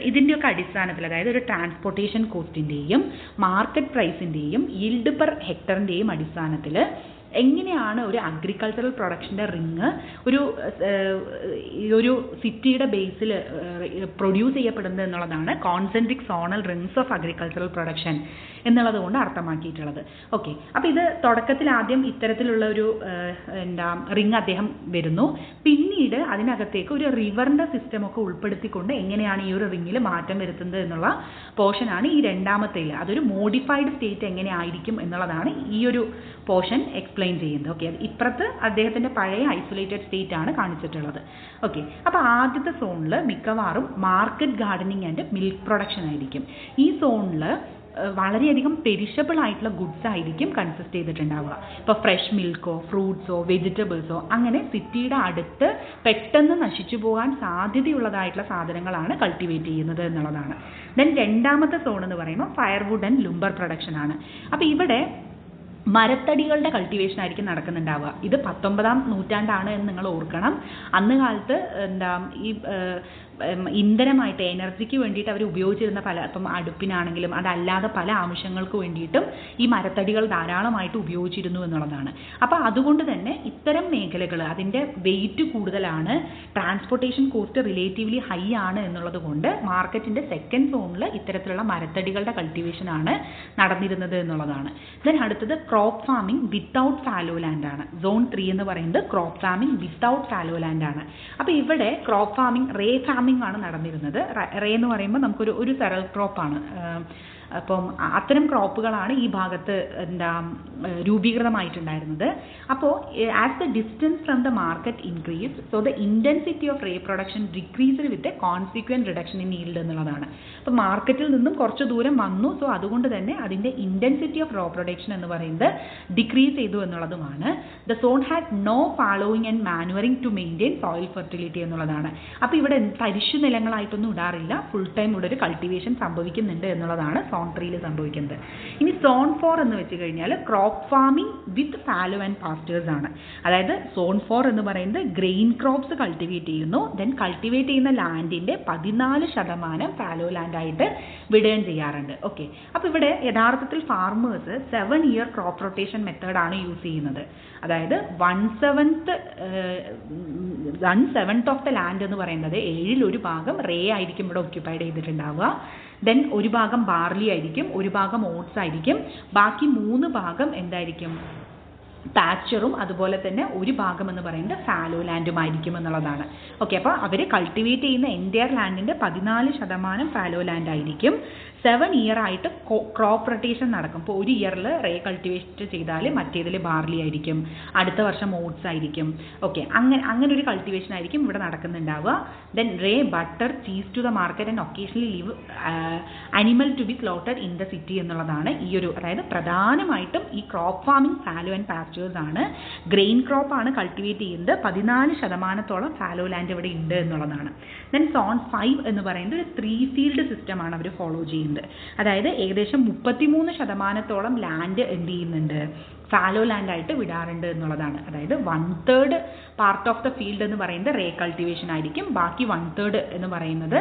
ഇതിൻ്റെയൊക്കെ അടിസ്ഥാനത്തിൽ, അതായത് ഒരു ട്രാൻസ്പോർട്ടേഷൻ കോസ്റ്റിൻ്റെയും മാർക്കറ്റ് പ്രൈസിൻ്റെയും ഈൽഡ് പെർ ഹെക്ടറിൻ്റെയും അടിസ്ഥാനത്തിൽ എങ്ങനെയാണ് ഒരു അഗ്രികൾച്ചറൽ പ്രൊഡക്ഷൻ്റെ റിങ് ഒരു സിറ്റിയുടെ ബേസിൽ പ്രൊഡ്യൂസ് ചെയ്യപ്പെടുന്നത് എന്നുള്ളതാണ് concentric zonal rings of agricultural production എന്നുള്ളത് കൊണ്ട് അർത്ഥമാക്കിയിട്ടുള്ളത്. ഓക്കെ, അപ്പോൾ ഇത് തുടക്കത്തിൽ ആദ്യം ഇത്തരത്തിലുള്ള ഒരു റിങ് അദ്ദേഹം വരുന്നു. പിന്നീട് അതിനകത്തേക്ക് ഒരു റിവറിൻ്റെ സിസ്റ്റമൊക്കെ ഉൾപ്പെടുത്തിക്കൊണ്ട് എങ്ങനെയാണ് ഈ ഒരു റിങ്ങിൽ മാറ്റം വരുത്തുന്നത് എന്നുള്ള പോർഷനാണ് ഈ രണ്ടാമത്തേൽ. അതൊരു മോഡിഫൈഡ് സ്റ്റേറ്റ് എങ്ങനെ ആയിരിക്കും എന്നുള്ളതാണ് ഈ ഒരു പോർഷൻ എക്സ്പ്ലെയിൻ ചെയ്യുന്നത്. ഓക്കെ, ഇപ്പുറത്ത് അദ്ദേഹത്തിൻ്റെ പഴയ ഐസൊലേറ്റഡ് സ്റ്റേറ്റ് ആണ് കാണിച്ചിട്ടുള്ളത്. ഓക്കെ, അപ്പോൾ ആദ്യത്തെ സോണിൽ മിക്കവാറും market gardening and milk production ആയിരിക്കും. ഈ സോണിൽ വളരെയധികം പെരിഷബിൾ ആയിട്ടുള്ള ഗുഡ്സ് ആയിരിക്കും കൺസിസ്റ്റ് ചെയ്തിട്ടുണ്ടാവുക. ഇപ്പോൾ ഫ്രഷ് മിൽക്കോ ഫ്രൂട്ട്സോ വെജിറ്റബിൾസോ അങ്ങനെ സിറ്റിയുടെ അടുത്ത് പെട്ടെന്ന് നശിച്ചു പോകാൻ സാധ്യതയുള്ളതായിട്ടുള്ള സാധനങ്ങളാണ് കൾട്ടിവേറ്റ് ചെയ്യുന്നത് എന്നുള്ളതാണ്. ദെൻ രണ്ടാമത്തെ സോൺ എന്ന് പറയുമ്പോൾ ഫയർവുഡ് ആൻഡ് ലുംബർ പ്രൊഡക്ഷൻ ആണ്. അപ്പോൾ ഇവിടെ മരത്തടികളുടെ കൾട്ടിവേഷൻ ആയിരിക്കും നടക്കുന്നുണ്ടാവുക. ഇത് 19-ാം നൂറ്റാണ്ടാണ് എന്ന് നിങ്ങൾ ഓർക്കണം. അന്ന് കാലത്ത് ഈ ഇന്ധനമായിട്ട് എനർജിക്ക് വേണ്ടിയിട്ട് അവർ ഉപയോഗിച്ചിരുന്ന പല, ഇപ്പം അടുപ്പിനാണെങ്കിലും അതല്ലാതെ പല ആവശ്യങ്ങൾക്ക് വേണ്ടിയിട്ടും ഈ മരത്തടികൾ ധാരാളമായിട്ട് ഉപയോഗിച്ചിരുന്നു എന്നുള്ളതാണ്. അപ്പോൾ അതുകൊണ്ട് തന്നെ ഇത്തരം മേഖലകൾ അതിൻ്റെ വെയിറ്റ് കൂടുതലാണ്, ട്രാൻസ്പോർട്ടേഷൻ കോസ്റ്റ് റിലേറ്റീവ്ലി ഹൈ ആണ് എന്നുള്ളത് കൊണ്ട് മാർക്കറ്റിൻ്റെ സെക്കൻഡ് സോണിൽ ഇത്തരത്തിലുള്ള മരത്തടികളുടെ കൾട്ടിവേഷനാണ് നടന്നിരുന്നത് എന്നുള്ളതാണ്. ദെൻ അടുത്തത് crop farming without fallow land ആണ്. സോൺ 3 എന്ന് പറയുന്നത് crop farming without fallow land ആണ്. അപ്പോൾ ഇവിടെ ക്രോപ്പ് ഫാമിംഗ് റേ ഫാമിംഗ് ആണ് നടന്നിരുന്നത്. റേ എന്ന് പറയുമ്പോൾ നമുക്കൊരു സെറൽ ക്രോപ്പാണ്. അപ്പം അത്തരം ക്രോപ്പുകളാണ് ഈ ഭാഗത്ത് രൂപീകൃതമായിട്ടുണ്ടായിരുന്നത്. അപ്പോൾ as the distance from the market increase, so the intensity of rye production decreased with a consequent reduction in yield എന്നുള്ളതാണ്. അപ്പോൾ മാർക്കറ്റിൽ നിന്നും കുറച്ച് ദൂരം വന്നു, സോ അതുകൊണ്ട് തന്നെ അതിൻ്റെ ഇൻറ്റൻസിറ്റി ഓഫ് റോ പ്രൊഡക്ഷൻ എന്ന് പറയുന്നത് ഡിക്രീസ് ചെയ്തു എന്നുള്ളതുമാണ്. The zone had no fallowing and manuring to maintain soil fertility എന്നുള്ളതാണ്. അപ്പോൾ ഇവിടെ തരിശു നിലങ്ങളായിട്ടൊന്നും ഇടാറില്ല, ഫുൾ ടൈം ഇവിടെ ഒരു കൾട്ടിവേഷൻ സംഭവിക്കുന്നുണ്ട് എന്നുള്ളതാണ് സോൺ 3 സംഭവിക്കുന്നത്. ഇനി സോൺ 4 എന്ന് വെച്ച് കഴിഞ്ഞാൽ crop farming with fallow and pastures ആണ്. അതായത് സോൺ 4 എന്ന് പറയുന്നത് ഗ്രെയിൻ ക്രോപ്സ് കൾട്ടിവേറ്റ് ചെയ്യുന്നു. ദെൻ കൾട്ടിവേറ്റ് ചെയ്യുന്ന ലാൻഡിൻ്റെ 14% ഫാലോ ലാൻഡായിട്ട് വിടുകയും ചെയ്യാറുണ്ട്. ഓക്കെ, അപ്പോൾ ഇവിടെ യഥാർത്ഥത്തിൽ ഫാർമേഴ്സ് 7 ഇയർ ക്രോപ്പ് റൊട്ടേഷൻ മെത്തേഡാണ് യൂസ് ചെയ്യുന്നത്. അതായത് 1/7 ഓഫ് ദ ലാൻഡ് എന്ന് പറയുന്നത് 7-1 ഭാഗം റേ ആയിരിക്കും ഇവിടെ ഒക്യുപ്പൈഡ് ചെയ്തിട്ടുണ്ടാവുക. ദെൻ ഒരു ഭാഗം ബാർലി ആയിരിക്കും, ഒരു ഭാഗം ഓട്സ് ആയിരിക്കും, ബാക്കി 3 ഭാഗം എന്തായിരിക്കും പാച്ചറും അതുപോലെ തന്നെ ഒരു ഭാഗം എന്ന് പറയുന്നത് ഫാലോ ലാൻഡുമായിരിക്കും എന്നുള്ളതാണ്. ഓക്കെ, അപ്പോൾ അവർ കൾട്ടിവേറ്റ് ചെയ്യുന്ന എൻറ്റയർ ലാൻഡിൻ്റെ 14% ഫാലോ ലാൻഡ് ആയിരിക്കും. 7 ഇയർ ആയിട്ട് ക്രോപ്പ് റൊട്ടേഷൻ നടക്കും. ഇപ്പോൾ ഒരു ഇയറിൽ റേ കൾട്ടിവേറ്റ് ചെയ്താൽ മറ്റേതിൽ ബാർലി ആയിരിക്കും, അടുത്ത വർഷം ഓട്സ് ആയിരിക്കും. ഓക്കെ, അങ്ങനെ ഒരു കൾട്ടിവേഷൻ ആയിരിക്കും ഇവിടെ നടക്കുന്നുണ്ടാവുക. Then rye butter cheese to the market and occasionally live animal to be slaughtered in the city എന്നുള്ളതാണ് ഈ ഒരു, അതായത് പ്രധാനമായിട്ടും ഈ crop farming fallow and pastures ആണ്. ഗ്രെയിൻ ക്രോപ്പ് ആണ് കൾട്ടിവേറ്റ് ചെയ്യുന്നത്. 14% ഫാലോ ലാൻഡ് ഇവിടെ ഉണ്ട് എന്നുള്ളതാണ്. ദെൻ സോൺ 5 എന്ന് പറയുന്നത് ഒരു 3 ഫീൽഡ് സിസ്റ്റമാണ് അവർ ഫോളോ ചെയ്യുന്നത്. അതായത് ഏകദേശം 33% ലാൻഡ് എന്ത് ചെയ്യുന്നുണ്ട്, ഫാലോ ലാൻഡായിട്ട് വിടാറുണ്ട് എന്നുള്ളതാണ്. അതായത് 1/3 പാർട്ട് ഓഫ് ദ ഫീൽഡ് എന്ന് പറയുന്നത് റേ കൾട്ടിവേഷൻ ആയിരിക്കും, ബാക്കി 1/3 എന്ന് പറയുന്നത്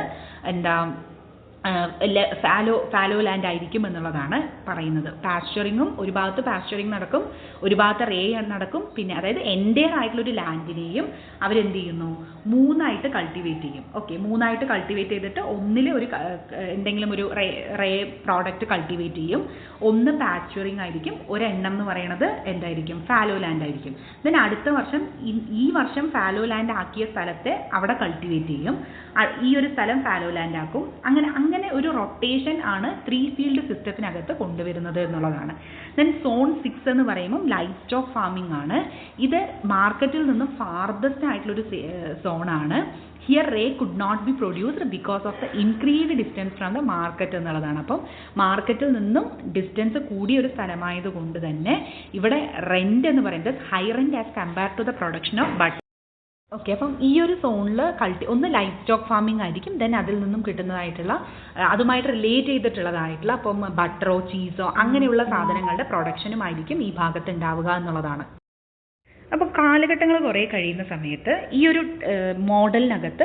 ഫാലോ ലാൻഡ് ആയിരിക്കും എന്നുള്ളതാണ് പറയുന്നത്. പാസ്ചറിങ്ങും ഒരു ഭാഗത്ത് പാസ്ചറിങ് നടക്കും, ഒരു ഭാഗത്ത് റേ നടക്കും. പിന്നെ അതായത് എൻറ്റയർ ആയിട്ടുള്ളൊരു ലാൻഡിനെയും അവരെന്ത് ചെയ്യുന്നു, 3 കൾട്ടിവേറ്റ് ചെയ്യും. ഓക്കെ, 3 കൾട്ടിവേറ്റ് ചെയ്തിട്ട് ഒന്നിൽ ഒരു എന്തെങ്കിലും ഒരു റേ പ്രോഡക്റ്റ് കൾട്ടിവേറ്റ് ചെയ്യും. ഒന്ന് പാസ്ചറിങ് ആയിരിക്കും, ഒരെണ്ണം എന്ന് പറയുന്നത് എന്തായിരിക്കും, ഫാലോ ലാൻഡ് ആയിരിക്കും. ദെൻ അടുത്ത വർഷം ഈ വർഷം ഫാലോ ലാൻഡ് ആക്കിയ സ്ഥലത്തെ അവിടെ കൾട്ടിവേറ്റ് ചെയ്യും, ഈ ഒരു സ്ഥലം ഫാലോ ലാൻഡ് ആക്കും. അങ്ങനെ ഒരു റൊട്ടേഷൻ ആണ് 3 ഫീൽഡ് സിസ്റ്റത്തിനകത്ത് കൊണ്ടുവരുന്നത് എന്നുള്ളതാണ്. ദെൻ സോൺ 6 എന്ന് പറയുമ്പോൾ ലൈഫ് സ്റ്റോക്ക് ഫാമിംഗ് ആണ്. ഇത് മാർക്കറ്റിൽ നിന്ന് ഫാർദസ്റ്റ് ആയിട്ടുള്ളൊരു സോണാണ്. Here rye could not be produced because of the increased distance from the market എന്നുള്ളതാണ്. അപ്പം മാർക്കറ്റിൽ നിന്നും ഡിസ്റ്റൻസ് കൂടിയ ഒരു സ്ഥലമായതുകൊണ്ട് തന്നെ ഇവിടെ റെന്റ് എന്ന് പറയുന്നത് high rent as compare to the production of but. Okay, അപ്പം ഈ ഒരു സോണിൽ ഒന്ന് ലൈഫ് സ്റ്റോക്ക് ഫാമിംഗ് ആയിരിക്കും. ദെൻ അതിൽ നിന്നും കിട്ടുന്നതായിട്ടുള്ള അതുമായിട്ട് റിലേറ്റ് ചെയ്തിട്ടുള്ളതായിട്ടുള്ള അപ്പം ബട്ടറോ ചീസോ അങ്ങനെയുള്ള സാധനങ്ങളുടെ പ്രൊഡക്ഷനുമായിരിക്കും ഈ ഭാഗത്ത് ഉണ്ടാവുക എന്നുള്ളതാണ്. അപ്പോൾ കാലഘട്ടങ്ങൾ കുറേ കഴിയുന്ന സമയത്ത് ഈ ഒരു മോഡലിനകത്ത്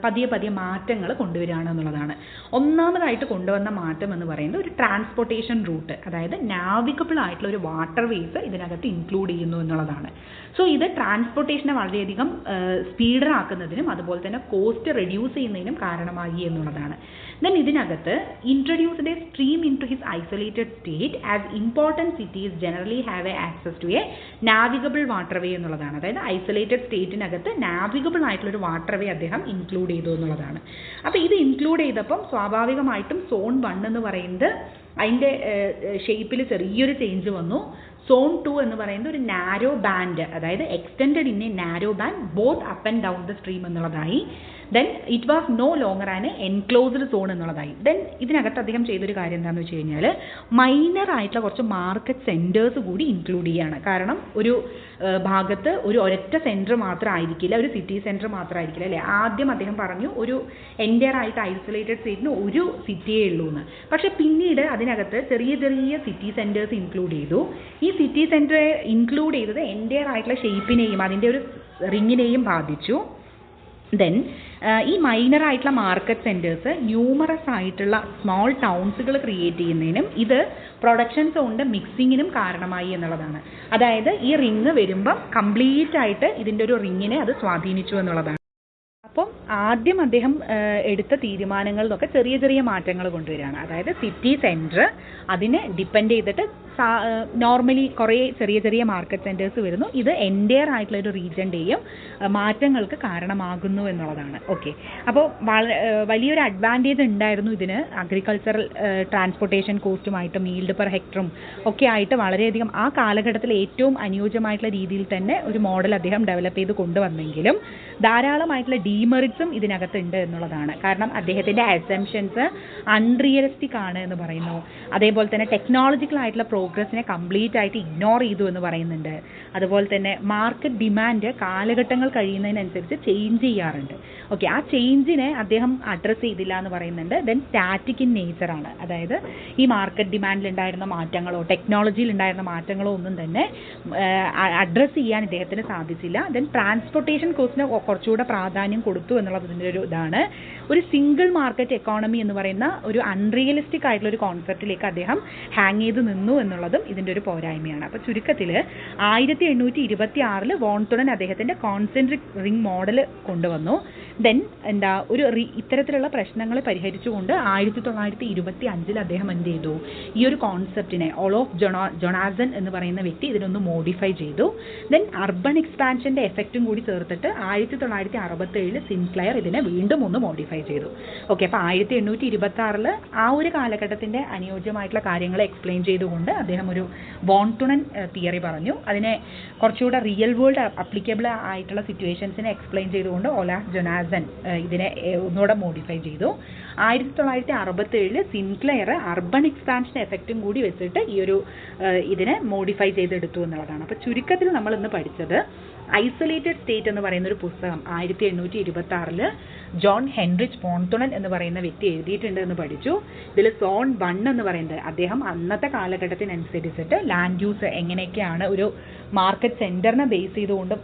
പതിയെ മാറ്റങ്ങൾ കൊണ്ടുവരികയാണ് എന്നുള്ളതാണ്. ഒന്നാമതായിട്ട് കൊണ്ടുവന്ന മാറ്റം എന്ന് പറയുന്നത് ഒരു ട്രാൻസ്പോർട്ടേഷൻ റൂട്ട്, അതായത് നാവിഗബിൾ ആയിട്ടുള്ള ഒരു വാട്ടർ വേസ് ഇതിനകത്ത് ഇൻക്ലൂഡ് ചെയ്യുന്നു എന്നുള്ളതാണ്. സോ ഇത് ട്രാൻസ്പോർട്ടേഷനെ വളരെയധികം സ്പീഡറാക്കുന്നതിനും അതുപോലെ തന്നെ കോസ്റ്റ് റെഡ്യൂസ് ചെയ്യുന്നതിനും കാരണമായി എന്നുള്ളതാണ്. ദെൻ ഇതിനകത്ത് introduced a stream into his isolated state as important cities generally have a access to a navigable waterway എന്നുള്ളതാണ്. അതായത് ഐസൊലേറ്റഡ് സ്റ്റേറ്റിനകത്ത് നാവിഗബിൾ ആയിട്ടുള്ളൊരു വാട്ടർ വേ അദ്ദേഹം ഇൻക്ലൂഡ് ചെയ്തു എന്നുള്ളതാണ്. അപ്പോൾ ഇത് ഇൻക്ലൂഡ് ചെയ്തപ്പം സ്വാഭാവികമായിട്ടും സോൺ 1 എന്ന് പറയുന്നത് അതിൻ്റെ ഷേപ്പിൽ ചെറിയൊരു ചേഞ്ച് വന്നു. സോൺ 2 എന്ന് പറയുന്നത് ഒരു നാരോ ബാൻഡ്, അതായത് extended in a narrow band both up and down the stream എന്നുള്ളതായി. Then it was no longer an enclosed zone എന്നുള്ളതായി. ദെൻ ഇതിനകത്ത് അദ്ദേഹം ചെയ്തൊരു കാര്യം എന്താണെന്ന് വെച്ച് കഴിഞ്ഞാൽ മൈനർ ആയിട്ടുള്ള കുറച്ച് മാർക്കറ്റ് സെൻറ്റേഴ്സ് കൂടി ഇൻക്ലൂഡ് ചെയ്യുകയാണ്. കാരണം ഒരു ഭാഗത്ത് ഒരു ഒരൊറ്റ സെൻറ്റർ മാത്രം ആയിരിക്കില്ല, ഒരു സിറ്റി സെൻറ്റർ മാത്രം ആയിരിക്കില്ല അല്ലേ. ആദ്യം അദ്ദേഹം പറഞ്ഞു ഒരു എൻ്റയർ ആയിട്ട് ഐസൊലേറ്റഡ് സ്റ്റേറ്റിന് ഒരു സിറ്റിയേ ഉള്ളൂ എന്ന്. പക്ഷെ പിന്നീട് അതിനകത്ത് ചെറിയ ചെറിയ സിറ്റി സെൻറ്റേഴ്സ് ഇൻക്ലൂഡ് ചെയ്തു. ഈ സിറ്റി സെൻറ്റർ ഇൻക്ലൂഡ് ചെയ്തത് എൻ്റയർ ആയിട്ടുള്ള ഷേപ്പിനെയും അതിൻ്റെ ഒരു റിങ്ങിനെയും ബാധിച്ചു. ദെൻ ഈ മൈനർ ആയിട്ടുള്ള മാർക്കറ്റ് സെൻറ്റേഴ്സ് ന്യൂമറസ് ആയിട്ടുള്ള സ്മോൾ ടൗൺസുകൾ ക്രിയേറ്റ് ചെയ്യുന്നതിനും ഇത് പ്രൊഡക്ഷൻ സോണിൻ്റെ മിക്സിങ്ങിനും കാരണമായി എന്നുള്ളതാണ്. അതായത് ഈ റിങ് വരുമ്പം കംപ്ലീറ്റ് ആയിട്ട് ഇതിൻ്റെ ഒരു റിങ്ങിനെ അത് സ്വാധീനിച്ചു എന്നുള്ളതാണ്. അപ്പം ആദ്യം അദ്ദേഹം എടുത്ത തീരുമാനങ്ങളിലൊക്കെ ചെറിയ ചെറിയ മാറ്റങ്ങൾ കൊണ്ടുവരികയാണ്. അതായത് സിറ്റി സെൻറ്റർ അതിനെ ഡിപ്പെൻഡ് ചെയ്തിട്ട് നോർമലി കുറേ ചെറിയ ചെറിയ മാർക്കറ്റ് സെൻറ്റേഴ്സ് വരുന്നു. ഇത് എൻ്റയർ ആയിട്ടുള്ള ഒരു റീജിയൻ്റെയും മാറ്റങ്ങൾക്ക് കാരണമാകുന്നു എന്നുള്ളതാണ്. ഓക്കെ, അപ്പോൾ വലിയൊരു അഡ്വാൻറ്റേജ് ഉണ്ടായിരുന്നു ഇതിന്. അഗ്രികൾച്ചറൽ ട്രാൻസ്പോർട്ടേഷൻ കോസ്റ്റുമായിട്ടും ഈൽഡ് പെർ ഹെക്ടറും ഒക്കെ ആയിട്ട് വളരെയധികം ആ കാലഘട്ടത്തിൽ ഏറ്റവും അനുയോജ്യമായിട്ടുള്ള രീതിയിൽ തന്നെ ഒരു മോഡൽ അദ്ദേഹം ഡെവലപ്പ് ചെയ്ത് കൊണ്ടുവന്നെങ്കിലും ധാരാളമായിട്ടുള്ള ഡീമെറിറ്റ്സും ഇതിനകത്ത് ഉണ്ട് എന്നുള്ളതാണ്. കാരണം അദ്ദേഹത്തിൻ്റെ അസംഷൻസ് അൺറിയലിസ്റ്റിക് ആണ് എന്ന് പറയുന്നു. അതേപോലെ തന്നെ ടെക്നോളജിക്കൽ ആയിട്ടുള്ള പ്രോഗ്രസിനെ കംപ്ലീറ്റ് ആയിട്ട് ഇഗ്നോർ ചെയ്തു എന്ന് പറയുന്നുണ്ട്. അതുപോലെ തന്നെ മാർക്കറ്റ് ഡിമാൻഡ് കാലഘട്ടങ്ങൾ കഴിയുന്നതിനനുസരിച്ച് ചേഞ്ച് ചെയ്യാറുണ്ട്. ഓക്കെ, ആ ചേഞ്ചിനെ അദ്ദേഹം അഡ്രസ്സ് ചെയ്തില്ല എന്ന് പറയുന്നുണ്ട്. ദെൻ സ്റ്റാറ്റിക് ഇൻ നേച്ചറാണ്. അതായത് ഈ മാർക്കറ്റ് ഡിമാൻഡിൽ ഉണ്ടായിരുന്ന മാറ്റങ്ങളോ ടെക്നോളജിയിൽ ഉണ്ടായിരുന്ന മാറ്റങ്ങളോ ഒന്നും തന്നെ അഡ്രസ്സ് ചെയ്യാൻ ഇദ്ദേഹത്തിന് സാധിച്ചില്ല. ദെൻ ട്രാൻസ്പോർട്ടേഷൻ കോസ്റ്റിന് കുറച്ചുകൂടെ പ്രാധാന്യം കൊടുത്തു എന്നുള്ളത് ഇതിൻ്റെ ഒരു ഇതാണ്. ഒരു സിംഗിൾ മാർക്കറ്റ് എക്കോണമി എന്ന് പറയുന്ന ഒരു അൺറിയലിസ്റ്റിക് ആയിട്ടുള്ള ഒരു കോൺസെപ്റ്റിലേക്ക് അദ്ദേഹം ഹാങ് ചെയ്ത് നിന്നു എന്നുള്ളതും ഇതിൻ്റെ ഒരു പോരായ്മയാണ്. അപ്പോൾ ചുരുക്കത്തിൽ 1826 വോൺ തുണൻ അദ്ദേഹത്തിൻ്റെ കോൺസെൻട്രിക് റിംഗ് മോഡൽ കൊണ്ടുവന്നു. ദെൻ ഇത്തരത്തിലുള്ള പ്രശ്നങ്ങൾ പരിഹരിച്ചുകൊണ്ട് 1925 അദ്ദേഹം എന്ത് ചെയ്തു, ഈ ഒരു കോൺസെപ്റ്റിനെ ഓളോഫ് ജൊണാസൻ എന്ന് പറയുന്ന വ്യക്തി ഇതിനൊന്ന് മോഡിഫൈ ചെയ്തു. ദെൻ അർബൺ എക്സ്പാൻഷൻ്റെ എഫക്റ്റും കൂടി ചേർത്തിട്ട് 1967 സിൻക്ലെയർ ഇതിനെ വീണ്ടും ഒന്ന് മോഡിഫൈ ചെയ്തു. ഓക്കെ, അപ്പോൾ 1826 ആ ഒരു കാലഘട്ടത്തിൻ്റെ അനുയോജ്യമായിട്ടുള്ള കാര്യങ്ങൾ എക്സ്പ്ലെയിൻ ചെയ്തുകൊണ്ട് അദ്ദേഹം ഒരു വോൺ തുണൻ തിയറി പറഞ്ഞു. അതിനെ കുറച്ചുകൂടെ റിയൽ വേൾഡ് അപ്ലിക്കബിൾ ആയിട്ടുള്ള സിറ്റുവേഷൻസിനെ എക്സ്പ്ലെയിൻ ചെയ്തുകൊണ്ട് ഒലാഫ് ജൊണാസൻ ഇതിനെ ഒന്നുകൂടെ മോഡിഫൈ ചെയ്തു. 1967 സിൻക്ലെയർ അർബൺ എക്സ്പാൻഷൻ എഫക്റ്റും കൂടി വെച്ചിട്ട് ഈ ഒരു ഇതിനെ മോഡിഫൈ ചെയ്തെടുത്തു എന്നുള്ളതാണ്. അപ്പോൾ ചുരുക്കത്തിൽ നമ്മൾ ഇന്ന് പഠിച്ചത് ഐസൊലേറ്റഡ് സ്റ്റേറ്റ് എന്ന് പറയുന്ന ഒരു പുസ്തകം 1826 ജോൺ ഹെൻറിച്ച് വോൺ തുണൻ എന്ന് പറയുന്ന വ്യക്തി എഴുതിയിട്ടുണ്ട് എന്ന് പഠിച്ചു. ഇതിൽ സോൺ 1 എന്ന് പറയുന്നത് അദ്ദേഹം അന്നത്തെ കാലഘട്ടത്തിനനുസരിച്ചിട്ട് ലാൻഡ് യൂസ് എങ്ങനെയൊക്കെയാണ് ഒരു മാർക്കറ്റ് സെൻറ്ററിനെ ബേസ് ചെയ്തുകൊണ്ട്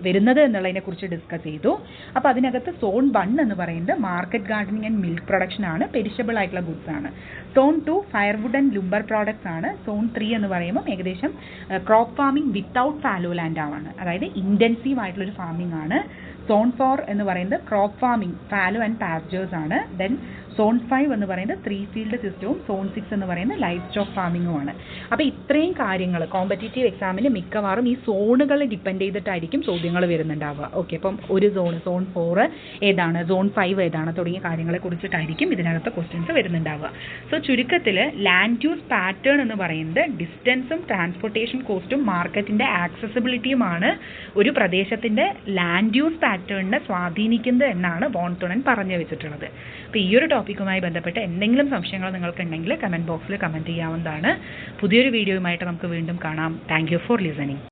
വരുന്നത് എന്നുള്ളതിനെ കുറിച്ച് ഡിസ്കസ് ചെയ്തു. അപ്പോൾ അതിനകത്ത് സോൺ 1 എന്ന് പറയുന്നത് market gardening and milk production ആണ്, പെരിഷബിൾ ആയിട്ടുള്ള ഗുഡ്സ് ആണ്. സോൺ 2 ഫയർവുഡ് ആൻഡ് ലുംബർ പ്രോഡക്ട്സ് ആണ്. സോൺ 3 എന്ന് പറയുമ്പോൾ ഏകദേശം crop farming without fallow land ആണ്, അതായത് ഇൻറ്റൻസീവ് ആയിട്ടുള്ളൊരു ഫാമിംഗ് ആണ്. സോൺ 4 എന്ന് പറയുന്നത് crop farming fallow and pastures ആണ്. ദെൻ സോൺ 5 എന്ന് പറയുന്നത് 3 ഫീൽഡ് സിസ്റ്റവും സോൺ 6 എന്ന് പറയുന്നത് ലൈഫ് സ്റ്റോക്ക് ഫാമിങ്ങും ആണ്. അപ്പോൾ ഇത്രയും കാര്യങ്ങൾ കോമ്പറ്റേറ്റീവ് എക്സാമിന് മിക്കവാറും ഈ സോണുകളെ ഡിപ്പെൻഡ് ചെയ്തിട്ടായിരിക്കും ചോദ്യങ്ങൾ വരുന്നുണ്ടാവുക. ഓക്കെ, അപ്പം ഒരു സോൺ 4 ഏതാണ്, സോൺ 5 ഏതാണ് തുടങ്ങിയ കാര്യങ്ങളെ കുറിച്ചിട്ടായിരിക്കും ഇതിനകത്ത് ക്വസ്റ്റ്യൻസ് വരുന്നുണ്ടാവുക. സോ ചുരുക്കത്തിൽ ലാൻഡ് യൂസ് പാറ്റേൺ എന്ന് പറയുന്നത് ഡിസ്റ്റൻസും ട്രാൻസ്പോർട്ടേഷൻ കോസ്റ്റും മാർക്കറ്റിൻ്റെ ആക്സസിബിലിറ്റിയുമാണ് ഒരു പ്രദേശത്തിൻ്റെ ലാൻഡ് യൂസ് പാറ്റേണിനെ സ്വാധീനിക്കുന്നത് എന്നാണ് വോൺ തുണൻ പറഞ്ഞു വെച്ചിട്ടുള്ളത്. അപ്പോൾ ഈ ഒരു ടോപ്പിക്കുമായി ബന്ധപ്പെട്ട് എന്തെങ്കിലും സംശയങ്ങൾ നിങ്ങൾക്കുണ്ടെങ്കിൽ കമൻറ്റ് ബോക്സിൽ കമൻറ്റ് ചെയ്യാവുന്നതാണ്. പുതിയൊരു വീഡിയോയുമായിട്ട് നമുക്ക് വീണ്ടും കാണാം. Thank you for listening.